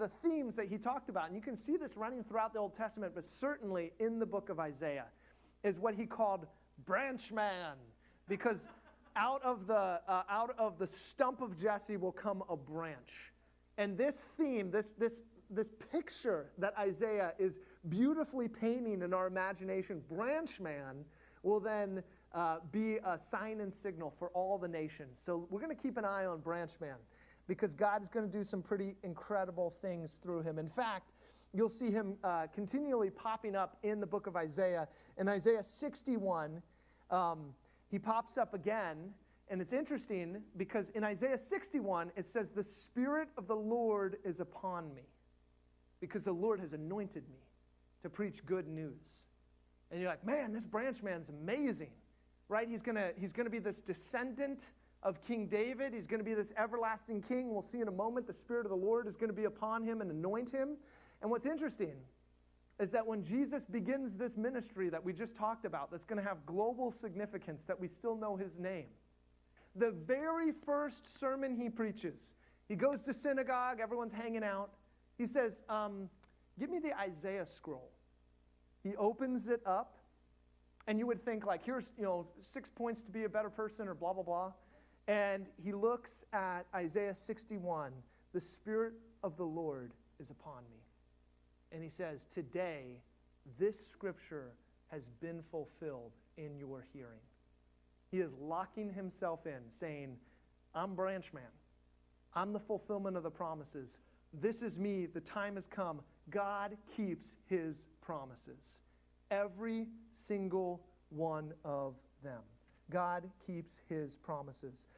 the themes that he talked about, and you can see this running throughout the Old Testament, but certainly in the book of Isaiah, is what he called branch man, because out of the stump of Jesse will come a branch. And this theme, this picture that Isaiah is beautifully painting in our imagination, branch man, will then be a sign and signal for all the nations. So we're going to keep an eye on branch man, because God is going to do some pretty incredible things through him. In fact, you'll see him continually popping up in the book of Isaiah. In Isaiah 61, he pops up again, and it's interesting because in Isaiah 61, it says, "The Spirit of the Lord is upon me, because the Lord has anointed me to preach good news." And you're like, man, this branch man's amazing, right? He's gonna be this descendant of King David. He's going to be this everlasting king. We'll see in a moment the Spirit of the Lord is going to be upon him and anoint him. And what's interesting is that when Jesus begins this ministry that we just talked about, that's going to have global significance, that we still know his name, the very first sermon he preaches, he goes to synagogue, everyone's hanging out. He says, give me the Isaiah scroll. He opens it up, and you would think, like, here's 6 points to be a better person or blah, blah, blah. And he looks at Isaiah 61, "The Spirit of the Lord is upon me." And he says, "Today, this scripture has been fulfilled in your hearing." He is locking himself in, saying, I'm branch man. I'm the fulfillment of the promises. This is me. The time has come. God keeps his promises. Every single one of them. God keeps his promises.